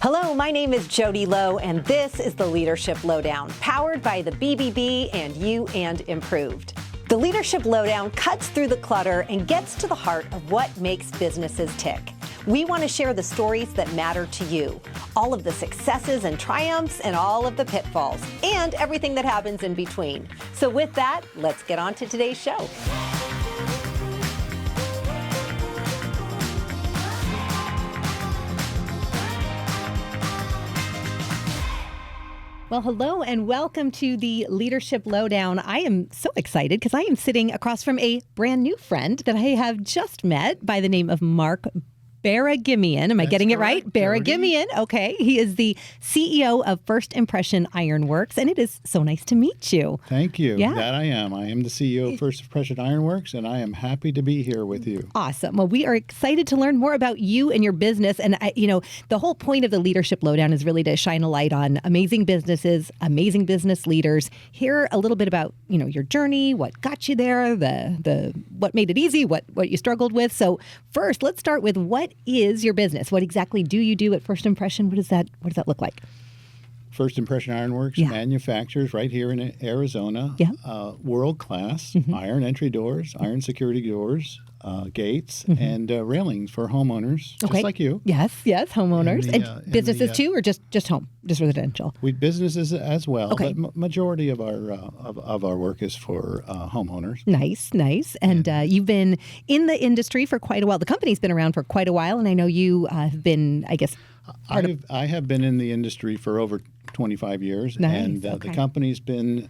Hello, my name is Jodi Low, and this is the Leadership Lowdown, powered by the BBB and U Improved. The Leadership Lowdown cuts through the clutter and gets to the heart of what makes businesses tick. We want to share the stories that matter to you, all of the successes and triumphs and all of the pitfalls, and everything that happens in between. So with that, let's get on to today's show. Well, hello and welcome to the Leadership Lowdown. I am so excited because I am sitting across from a brand new friend that I have just met by the name of Mark Baraghimian. Am I getting it right? Baraghimian. Okay. He is the CEO of First Impression Ironworks, and it is so nice to meet you. Thank you. Yeah. That I am. I am the CEO of First Impression Ironworks, and I am happy to be here with you. Awesome. Well, we are excited to learn more about you and your business. And, the whole point of the Leadership Lowdown is really to shine a light on amazing businesses, amazing business leaders, hear a little bit about, your journey, what got you there, the what made it easy, what you struggled with. So first, let's start with what is your business? What exactly do you do at First Impression? What does that look like? First Impression Ironworks manufactures right here in Arizona world-class iron entry doors, iron security doors, gates, and railings for homeowners, just like you. Yes, homeowners. And businesses too, or just home, just residential? We businesses as well, but majority of our work is for homeowners. Nice. And you've been in the industry for quite a while. The company's been around for quite a while, and I know you have been, I guess, I have been in the industry for over 25 years, and the company's been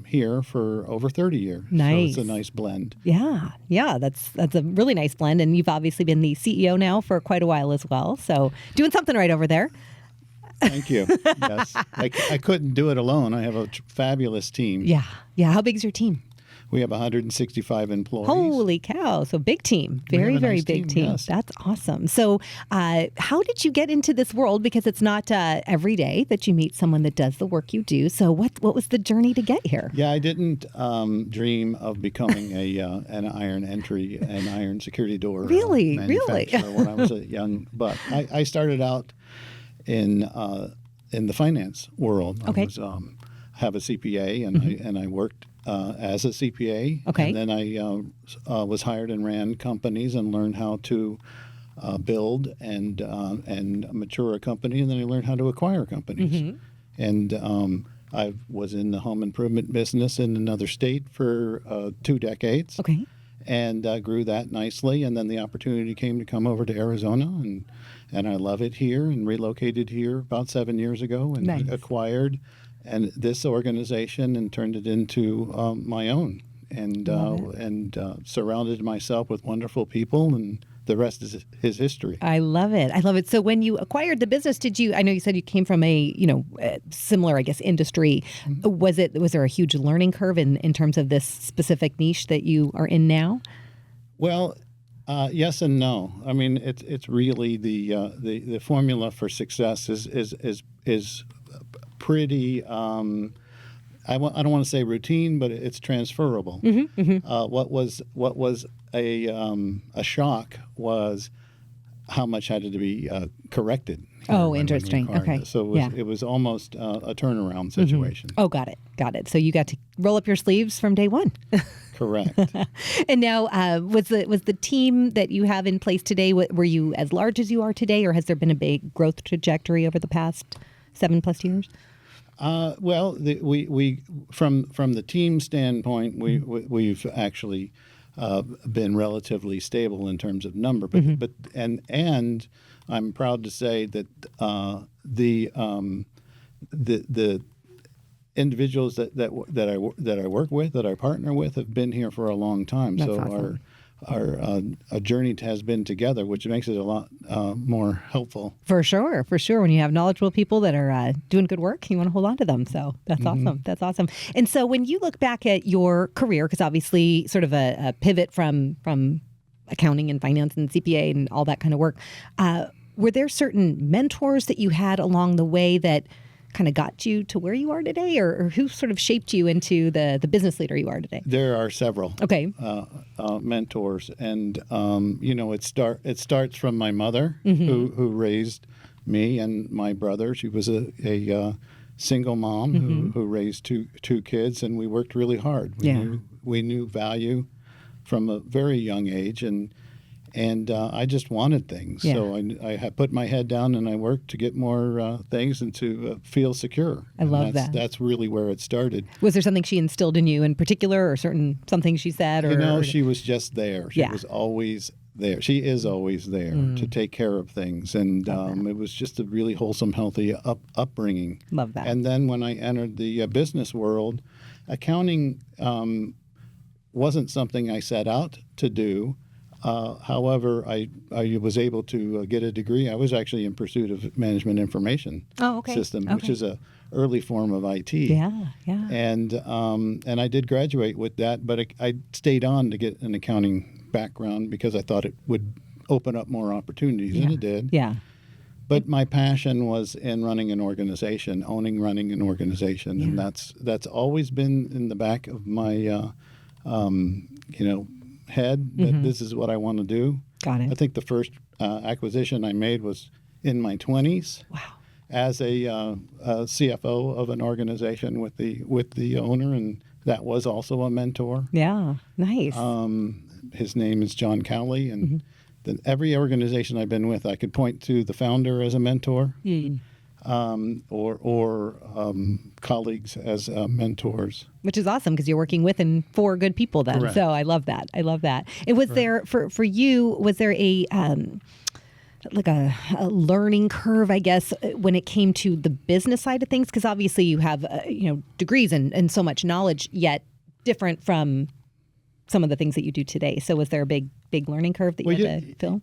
here for over 30 years. Nice. So it's a nice blend. Yeah, that's a really nice blend, and you've obviously been the CEO now for quite a while as well, so doing something right over there. Thank you. Yes, I couldn't do it alone. I have a fabulous team. Yeah. How big's your team? We have 165 employees. Holy cow. So big team. Very big team. Yes. That's awesome. So how did you get into this world? Because it's not every day that you meet someone that does the work you do. So what was the journey to get here? Yeah, I didn't dream of becoming an iron security door manufacturer when I was a young buck. I started out in the finance world. I was have a CPA, and I worked as a CPA. Okay. And then I was hired and ran companies and learned how to build and mature a company, and then I learned how to acquire companies. And I was in the home improvement business in another state for 2 decades. Okay. And grew that nicely, and then the opportunity came to come over to Arizona, and I love it here, and relocated here about 7 years ago, and acquired this organization and turned it into my own, and surrounded myself with wonderful people, and the rest is his history. I love it. So when you acquired the business, I know you said you came from a similar, I guess, industry. Was there a huge learning curve in terms of this specific niche that you are in now? Well, yes and no. I mean, it's really the formula for success is pretty. I don't want to say routine, but it's transferable. What was a shock was how much had to be corrected. Oh, interesting. Okay. So it was almost a turnaround situation. Oh, got it. So you got to roll up your sleeves from day one. Correct. And now, was the team that you have in place today, were you as large as you are today, or has there been a big growth trajectory over the past 7+ years? Well, we from the team standpoint, we've actually been relatively stable in terms of number, but I'm proud to say that the individuals that I work with, that I partner with, have been here for a long time. That's so awesome. Our journey has been together, which makes it a lot more helpful. For sure. When you have knowledgeable people that are doing good work, you want to hold on to them. So that's awesome. That's awesome. And so when you look back at your career, because obviously sort of a pivot from accounting and finance and CPA and all that kind of work, were there certain mentors that you had along the way that kind of got you to where you are today, or who sort of shaped you into the business leader you are today? There are several mentors, and it starts from my mother, who raised me and my brother. She was a single mom who raised two kids, and we worked really hard. We knew value from a very young age, and I just wanted things. Yeah. So I had put my head down and I worked to get more things and to feel secure. I love that. That's really where it started. Was there something she instilled in you in particular, or something she said? Or She was just there. She was always there. She is always there to take care of things. And it was just a really wholesome, healthy upbringing. Love that. And then when I entered the business world, accounting wasn't something I set out to do. However, I was able to get a degree. I was actually in pursuit of management information system, which is a early form of IT. Yeah. And I did graduate with that, but I stayed on to get an accounting background because I thought it would open up more opportunities, and it did. Yeah. But my passion was in running an organization, running an organization, and that's always been in the back of my head that this is what I want to do. Got it. I think the first acquisition I made was in my 20s. Wow. As a CFO of an organization with the owner, and that was also a mentor. Yeah. Nice. His name is John Cowley, and then every organization I've been with, I could point to the founder as a mentor. Or colleagues as mentors. Which is awesome because you're working with and for good people then. Correct. So I love that. It was there for you, was there a learning curve, I guess, when it came to the business side of things? Because obviously you have degrees and so much knowledge, yet different from some of the things that you do today. So was there a big learning curve that you had to fill?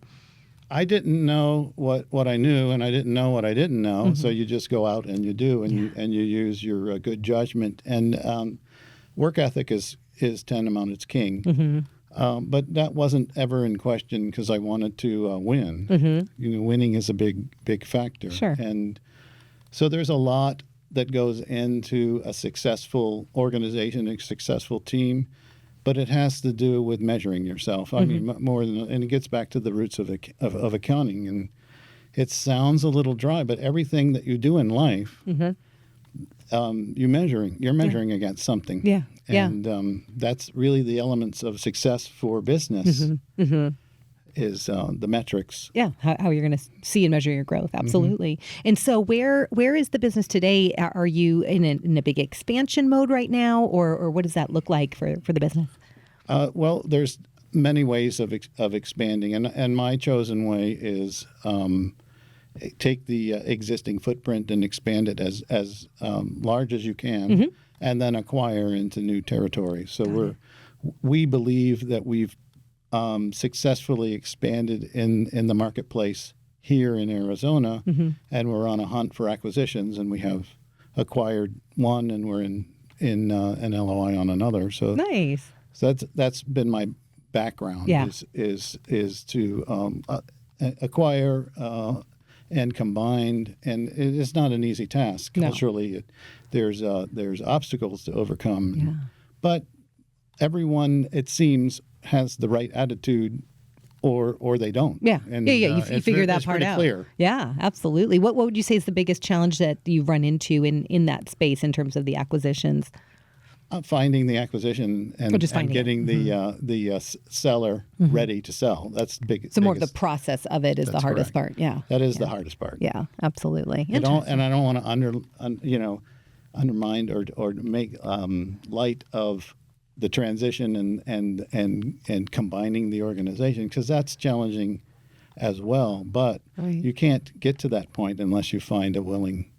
I didn't know what I knew, and I didn't know what I didn't know. So you just go out and you do, and you use your good judgment. And work ethic is tantamount; it's king. But that wasn't ever in question because I wanted to win. Winning is a big factor. Sure. And so there's a lot that goes into a successful organization, a successful team. But it has to do with measuring yourself. I mean, more than, and it gets back to the roots of accounting. And it sounds a little dry, but everything that you do in life, you're measuring against something. Yeah. And that's really the elements of success for business. Is the metrics. Yeah, how you're going to see and measure your growth. Absolutely. And so where is the business today? Are you in a big expansion mode right now, or what does that look like for the business? Well, there's many ways of expanding, and my chosen way is take the existing footprint and expand it as large as you can, and then acquire into new territories. So we believe that we've successfully expanded in the marketplace here in Arizona, and we're on a hunt for acquisitions, and we have acquired one, and we're in an LOI on another. So nice. So that's been my background. Yeah. is to acquire and combine, and it's not an easy task. No. Culturally, there's obstacles to overcome. Yeah. But everyone, it seems, has the right attitude, or they don't. Yeah. And, You figure that part out. Clear. Yeah, absolutely. What would you say is the biggest challenge that you've run into in that space in terms of the acquisitions? Finding the acquisition and getting the seller ready to sell. That's the biggest. So more of the process of it is the hardest part. Yeah. That is the hardest part. Yeah, absolutely. I don't want to undermine or make light of the transition and combining the organization, because that's challenging as well. But you can't get to that point unless you find a willing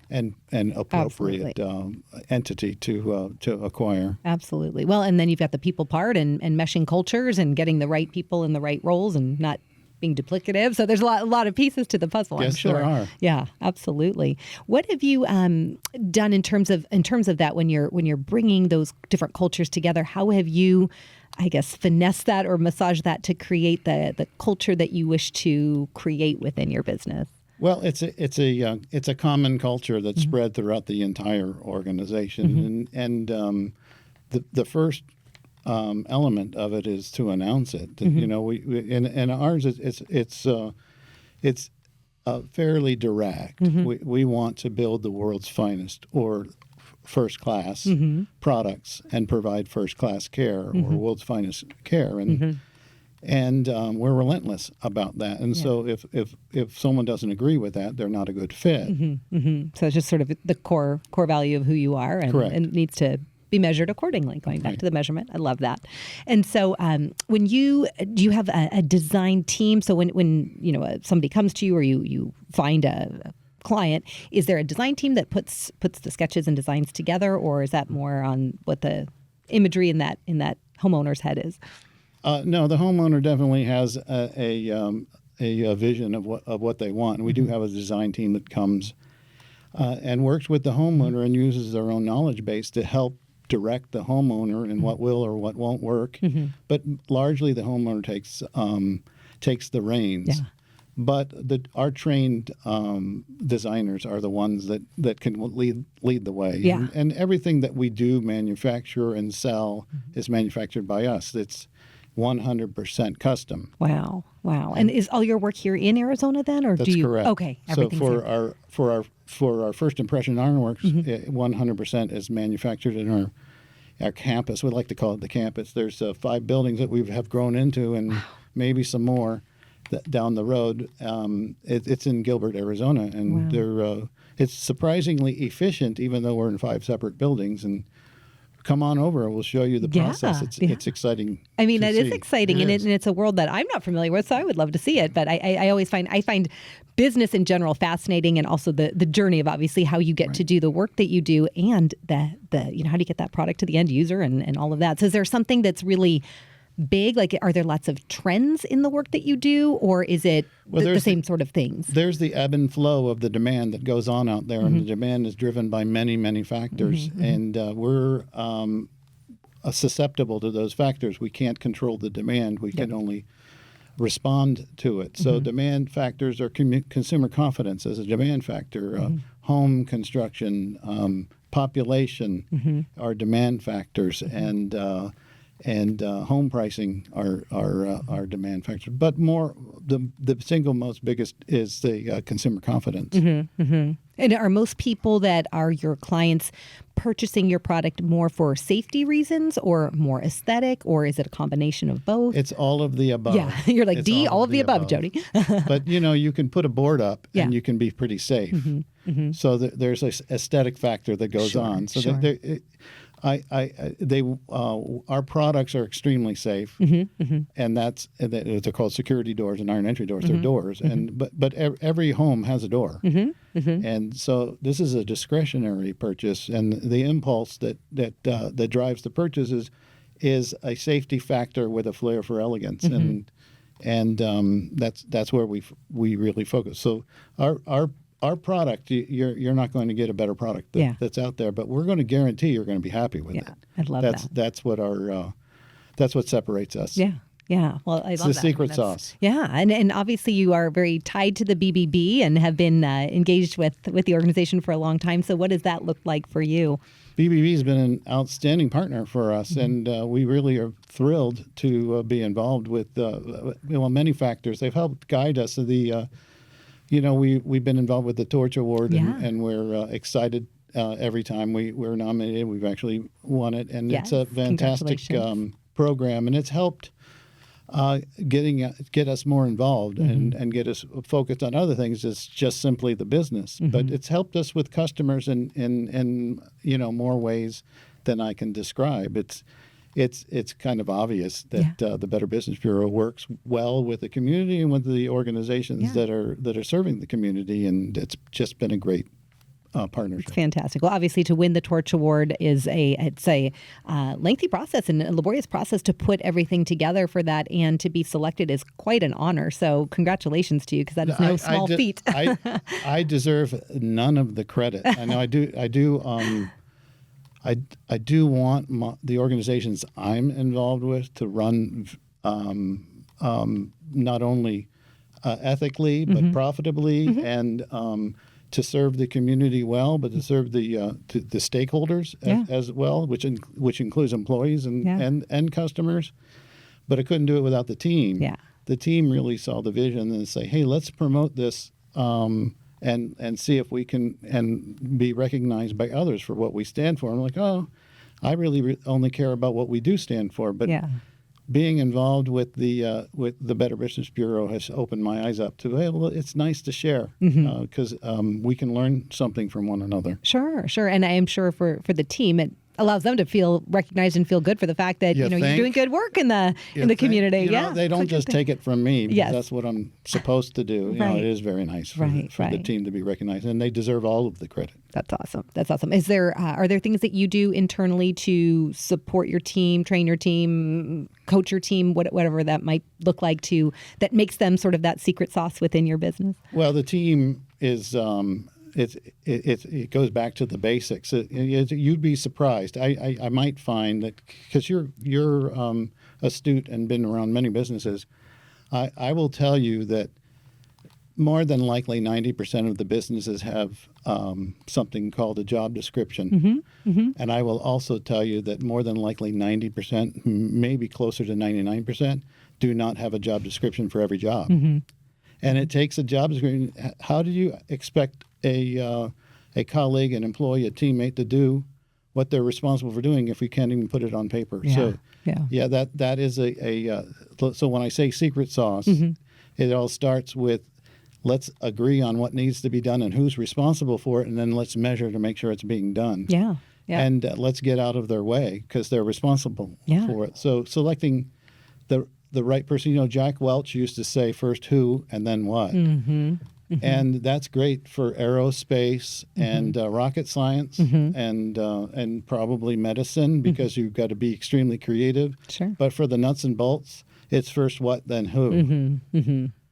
and appropriate entity to acquire. Absolutely. Well, and then you've got the people part and meshing cultures and getting the right people in the right roles and not being duplicative. So there's a lot of pieces to the puzzle, I'm sure. Yes, there are. Yeah, absolutely. What have you done in terms of that when you're bringing those different cultures together? How have you, I guess, finessed that or massaged that to create the culture that you wish to create within your business? Well, it's a common culture that's spread throughout the entire organization, and the first element of it is to announce it. We in ours it's fairly direct. We want to build the world's finest or first class products and provide first class care or world's finest care, and we're relentless about that. And so if someone doesn't agree with that, they're not a good fit. So it's just sort of the core value of who you are, and it needs to be measured accordingly. Going back to the measurement, I love that. And so, when do you have a design team? So when somebody comes to you or you find a client, is there a design team that puts the sketches and designs together, or is that more on what the imagery in that homeowner's head is? No, the homeowner definitely has a vision of what they want. And we do have a design team that comes and works with the homeowner and uses their own knowledge base to help direct the homeowner in what will or what won't work. But largely the homeowner takes the reins. Yeah. But our trained designers are the ones that can lead the way. Yeah. And everything that we do manufacture and sell is manufactured by us. It's 100% custom. Wow. And is all your work here in Arizona then, or That's do you? Correct. Okay. So for our First Impression Ironworks, 100% is manufactured in our campus. We like to call it the campus. There's 5 buildings that we have grown into, and maybe some more down the road. It's in Gilbert, Arizona, and it's surprisingly efficient, even though we're in 5 separate buildings. And come on over. We'll show you the process. It's exciting. I mean, it is exciting, and it's a world that I'm not familiar with, so I would love to see it. But I always find business in general fascinating, and also the journey of obviously how you get to do the work that you do, and the how do you get that product to the end user and all of that. So is there something that's really big? Like, are there lots of trends in the work that you do, or is it the same sort of things? There's the ebb and flow of the demand that goes on out there, and the demand is driven by many, many factors, and we're susceptible to those factors. We can't control the demand. We can only respond to it. So demand factors are consumer confidence as a demand factor, home construction, population are demand factors, and home pricing are demand factors. But the single most biggest is the consumer confidence. And are most people that are your clients purchasing your product more for safety reasons or more aesthetic, or is it a combination of both? It's all of the above. Yeah, you're like, all of the above, Jodi. But you can put a board up and you can be pretty safe. So there's an aesthetic factor that goes on. So our products are extremely safe, and they're called security doors and iron entry doors. They're doors, but every home has a door, and so this is a discretionary purchase, and the impulse that drives the purchase is a safety factor with a flair for elegance, and that's where we really focus. So our product, you're not going to get a better product that's out there, but we're going to guarantee you're going to be happy with it. I love that. That's what separates us. Yeah. Well, I love that. It's the secret sauce. Yeah, and obviously you are very tied to the BBB and have been engaged with the organization for a long time. So what does that look like for you? BBB has been an outstanding partner for us, and we really are thrilled to be involved with many factors. They've helped guide us. We've been involved with the Torch Award, and we're excited every time we're nominated. We've actually won it, and it's a fantastic program, and it's helped get us more involved and get us focused on other things. It's just simply the business, but it's helped us with customers in more ways than I can describe. It's kind of obvious that the Better Business Bureau works well with the community and with the organizations that are serving the community, and it's just been a great partnership. It's fantastic. Well, obviously, to win the Torch Award is a lengthy process and a laborious process to put everything together for that, and to be selected is quite an honor. So, congratulations to you, because that is no small feat. I deserve none of the credit. I know I do. I do want the organizations I'm involved with to run not only ethically but profitably, and to serve the community well, but to serve the stakeholders as well, which includes employees and customers. But I couldn't do it without the team. Yeah. The team really saw the vision and say, hey, let's promote this and see if we can and be recognized by others for what we stand for. I'm like, oh, I really only care about what we do stand for. But being involved with the Better Business Bureau has opened my eyes up to, hey, well, it's nice to share because we can learn something from one another. Sure. And I am sure for the team, it allows them to feel recognized and feel good for the fact that you're doing good work in the community. They don't just take it from me because that's what I'm supposed to do. It is very nice for the team to be recognized, and they deserve all of the credit. That's awesome. Is there are there things that you do internally to support your team, train your team, coach your team, whatever that might look like, that makes them sort of that secret sauce within your business? Well, the team is. It goes back to the basics. You'd be surprised. I might find that because you're astute and been around many businesses, I will tell you that more than likely 90% of the businesses have something called a job description. And I will also tell you that more than likely 90%, maybe closer to 99%, do not have a job description for every job. And it takes a job description. How do you expect a colleague, an employee, a teammate to do what they're responsible for doing if we can't even put it on paper? That is so when I say secret sauce, it all starts with let's agree on what needs to be done and who's responsible for it, and then let's measure to make sure it's being done. And let's get out of their way because they're responsible for it. So selecting the right person. Jack Welch used to say first who and then what. And that's great for aerospace and rocket science and probably medicine because you've got to be extremely creative. But for the nuts and bolts, it's first what, then who.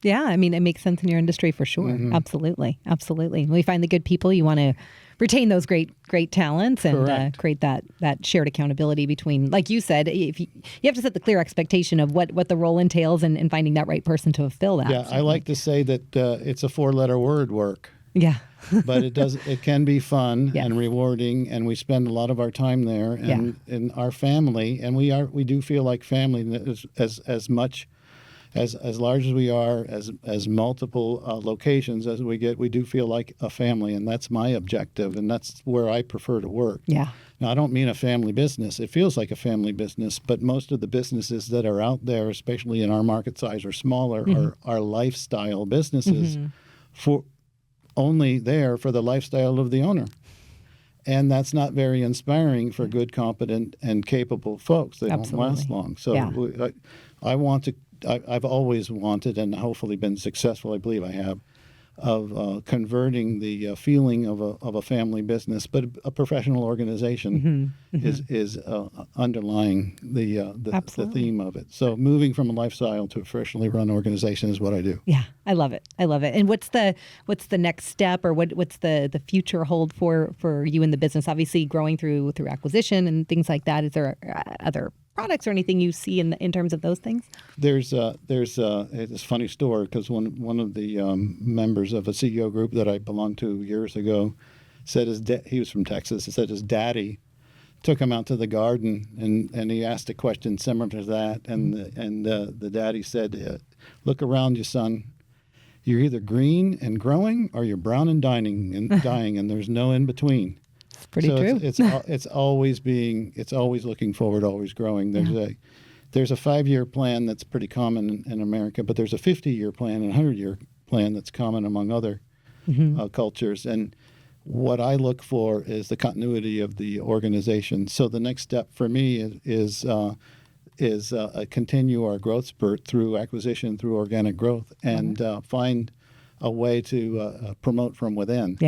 Yeah, I mean, it makes sense in your industry for sure. Absolutely. When you find the good people, you want to retain those great talents and create that shared accountability between, like you said, if you have to set the clear expectation of what the role entails and finding that right person to fulfill that. I like to say that it's a 4-letter word, work. But it can be fun and rewarding, and we spend a lot of our time there and in our family, and we do feel like family as much as large as we are, as multiple locations as we get, we do feel like a family, and that's my objective, and that's where I prefer to work. Now, I don't mean a family business. It feels like a family business, but most of the businesses that are out there, especially in our market size or smaller, are lifestyle businesses for only there for the lifestyle of the owner. And that's not very inspiring for good, competent, and capable folks. They don't last long. So I've always wanted, and hopefully been successful, I believe I have, of converting the feeling of a family business, but a professional organization is underlying the theme of it. So moving from a lifestyle to a professionally run organization is what I do. Yeah, I love it. And what's the next step, or what's the future hold for you in the business? Obviously, growing through acquisition and things like that. Is there other products or anything you see in terms of those things? There's it's a funny story because one of the members of a CEO group that I belonged to years ago said he was from Texas. He said his daddy took him out to the garden and he asked a question similar to that, and the daddy said, "Look around you, son. You're either green and growing or you're brown and dying, and there's no in between." Pretty true. It's always looking forward, always growing. There's a 5-year plan that's pretty common in America, but there's a 50-year plan and a 100-year plan that's common among other cultures. And what I look for is the continuity of the organization. So the next step for me is continue our growth spurt through acquisition, through organic growth, and find a way to promote from within.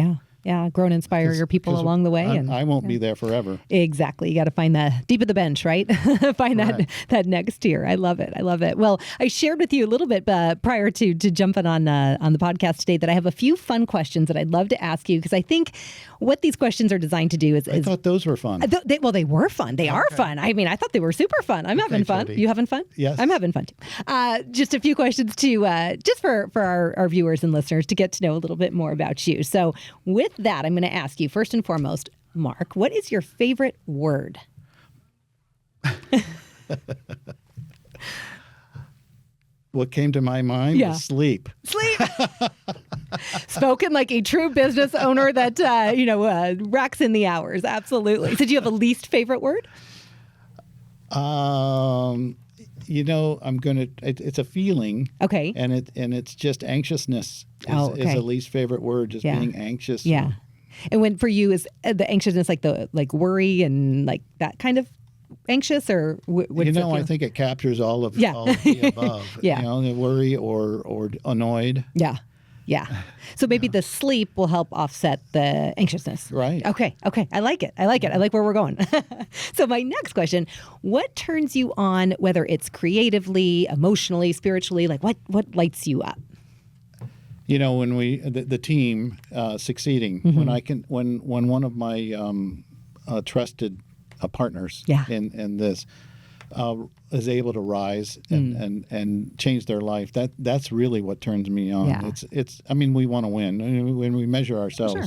Yeah, grow and inspire your people along the way. I won't be there forever. Exactly. You got to find the deep of the bench, right? Find that next tier. I love it. Well, I shared with you a little bit prior to jumping on the podcast today that I have a few fun questions that I'd love to ask you, because I think what these questions are designed to do is... I thought those were fun. They were fun. They are fun. I mean, I thought they were super fun. I'm having fun. Jodi. You having fun? Yes. I'm having fun too. Just a few questions just for our viewers and listeners to get to know a little bit more about you. So with that, I'm going to ask you first and foremost, Mark, what is your favorite word? What came to my mind was sleep. Sleep. Spoken like a true business owner that, racks in the hours. Absolutely. So do you have a least favorite word? It's a feeling. Okay. And it's just anxiousness is a least favorite word, just being anxious. Yeah. And when for you is the anxiousness like worry and like that kind of anxious, or I think it captures all of the above. Yeah. The worry or annoyed. Yeah. Yeah. So maybe the sleep will help offset the anxiousness. Right. Okay. I like it. I like where we're going. So my next question, what turns you on, whether it's creatively, emotionally, spiritually, like what lights you up? When the team succeeding, when one of my trusted partners in this is able to rise and change their life, that's really what turns me on. Yeah. It's we want to win. When we measure ourselves, sure.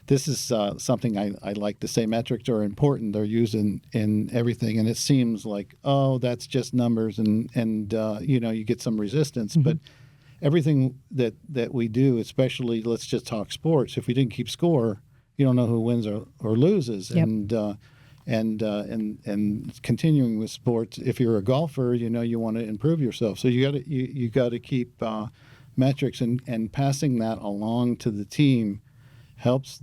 This is something I like to say. Metrics are important. They're used in everything, and it seems like, that's just numbers, and you get some resistance, but everything that we do, especially let's just talk sports. If we didn't keep score, you don't know who wins or loses. Yep. And continuing with sports, if you're a golfer, you want to improve yourself. So you got to keep metrics, and passing that along to the team helps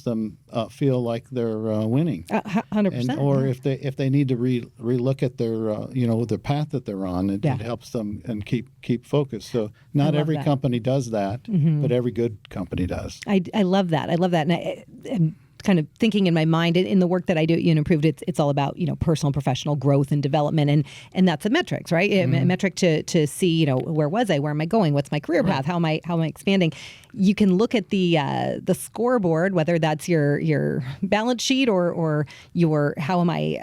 them feel like they're winning. 100%. Or if they need to relook at their their path that they're on, it helps them and keep focused. So not every company does that, but every good company does. I love that. And kind of thinking in my mind, in the work that I do at U Improved, it's all about personal and professional growth and development, and that's a metrics, right? A metric to see where was I, where am I going, what's my career path, how am I expanding. You can look at the scoreboard, whether that's your balance sheet or your how am I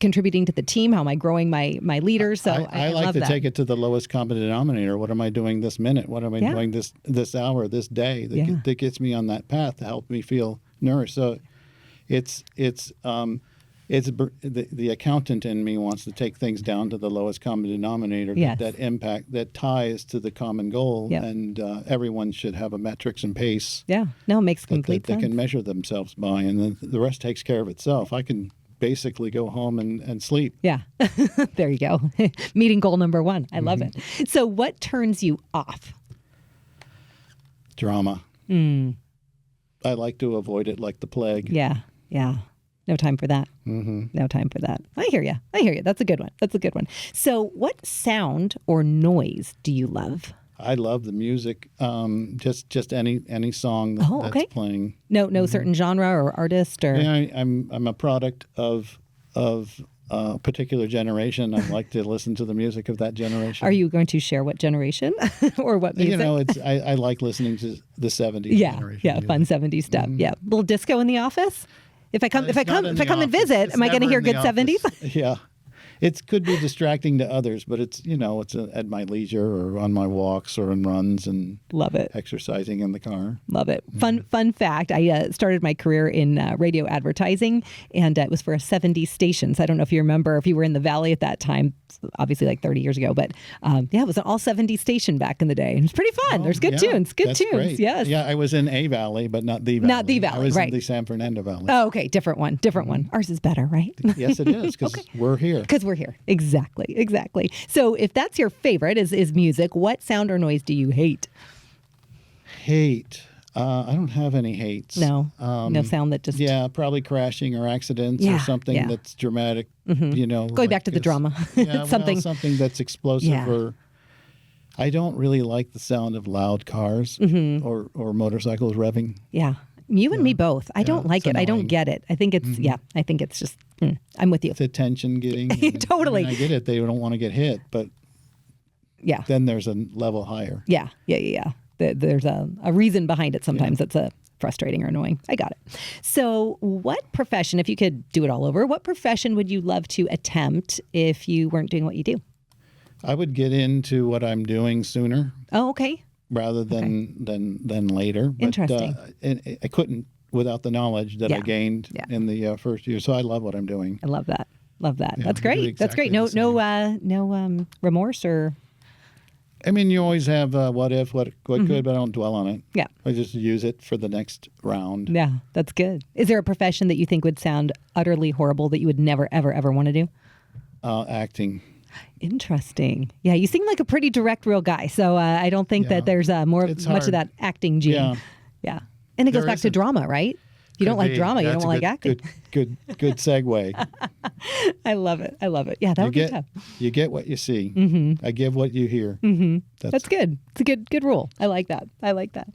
contributing to the team, how am I growing my leaders. So I like love to that. take it to the lowest common denominator. What am I doing this minute? What am I doing this hour, this day that gets me on that path to help me feel nourished. So it's the accountant in me wants to take things down to the lowest common denominator. Yes. That impact that ties to the common goal. Yep. And everyone should have a metrics and pace. Yeah, no, it makes complete sense. They can measure themselves by, and then the rest takes care of itself. I can basically go home and sleep. Yeah, there you go. Meeting goal number 1. I love it. So what turns you off? Drama. I like to avoid it like the plague. Yeah. No time for that. No time for that. I hear you. That's a good one. So what sound or noise do you love? I love the music. Just any song that's playing. No certain genre or artist or. Yeah, I'm a product of a particular generation. I like to listen to the music of that generation. Are you going to share what generation or what music? I like listening to the 70s generation. Yeah, fun 70s stuff. Yeah, a little disco in the office. If I come and visit, am I going to hear good 70s? Yeah. It could be distracting to others, but it's at my leisure or on my walks or on runs and love it. Exercising in the car. Love it. Fun fact, I started my career in radio advertising, and it was for a 70s station. So I don't know if you remember, if you were in the Valley at that time, obviously like 30 years ago, but it was an all 70s station back in the day. And it was pretty fun. There's good tunes. That's great. Yes. Yeah, I was in a valley, but not the valley. Not the valley, I was right. in the San Fernando Valley. Oh, okay. Different one. Ours is better, right? Yes, it is, because we're here. We're here. Exactly. So if that's your favorite is music, what sound or noise do you hate? I don't have any hates. No. No sound that just... Yeah, probably crashing or accidents or something that's dramatic, Going back to the drama. Yeah, something that's explosive or... I don't really like the sound of loud cars or motorcycles revving. Yeah. You and me both. I don't like it. Annoying. I don't get it. I think it's just, I'm with you. It's attention getting. Totally. I get it. They don't want to get hit, but then there's a level higher. Yeah. There's a reason behind it sometimes that's frustrating or annoying. I got it. So what profession, if you could do it all over, what profession would you love to attempt if you weren't doing what you do? I would get into what I'm doing sooner. Oh, okay. Rather than later. But, interesting. I couldn't without the knowledge that I gained in the first year. So I love what I'm doing. I love that. Yeah, That's great. Exactly no remorse or I mean, you always have what if, what could, but I don't dwell on it. Yeah. I just use it for the next round. Yeah, that's good. Is there a profession that you think would sound utterly horrible that you would never, ever, ever want to do? Acting. Interesting. Yeah, you seem like a pretty direct, real guy. So I don't think that there's much of that acting gene. Yeah. And it goes back to drama, right? If you don't like drama, you don't like acting. Good segue. I love it. Yeah, that would be tough. You get what you see. I give what you hear. That's good. It's a good rule. I like that.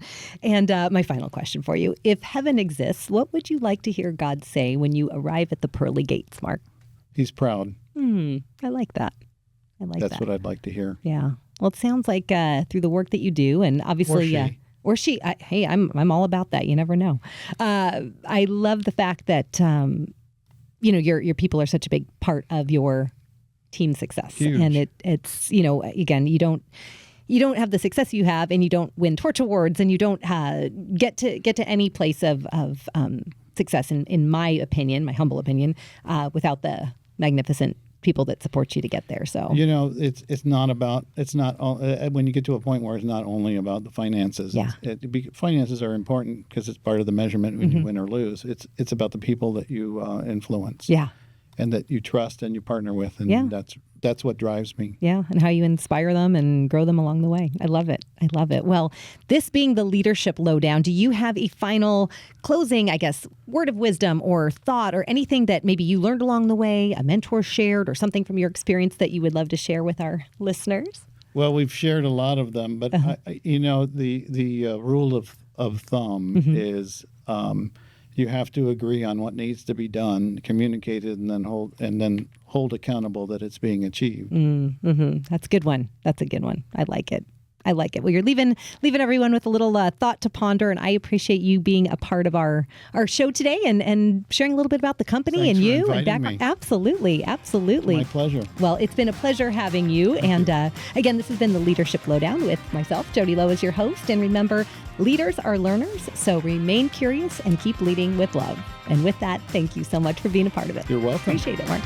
And my final question for you. If heaven exists, what would you like to hear God say when you arrive at the pearly gates, Mark? He's proud. I like that. That's what I'd like to hear. Yeah. Well, it sounds like through the work that you do, and obviously, or she. Hey, I'm all about that. You never know. I love the fact that your people are such a big part of your team success. Huge. And it's again, you don't have the success you have, and you don't win torch awards, and you don't get to any place of success, in my opinion, my humble opinion, without the magnificent people that support you to get there. So it's not when you get to a point where it's not only about the finances. Yeah. Finances are important because it's part of the measurement when you win or lose. It's about the people that you influence. Yeah. And that you trust and you partner with, and that's what drives me. Yeah, and how you inspire them and grow them along the way. I love it. Well, this being the Leadership Lowdown, do you have a final closing, I guess, word of wisdom or thought or anything that maybe you learned along the way, a mentor shared, or something from your experience that you would love to share with our listeners? Well, we've shared a lot of them, but the rule of thumb is you have to agree on what needs to be done, communicated, and then hold accountable that it's being achieved. That's a good one. I like it. Well, you're leaving everyone with a little thought to ponder, and I appreciate you being a part of our show today and sharing a little bit about the company. Thanks and for you inviting and background. Me. Absolutely. My pleasure. Well, it's been a pleasure having you. And again, this has been the Leadership Lowdown with myself, Jodi Low, as your host. And remember, leaders are learners, so remain curious and keep leading with love. And with that, thank you so much for being a part of it. You're welcome. Appreciate it, Mark.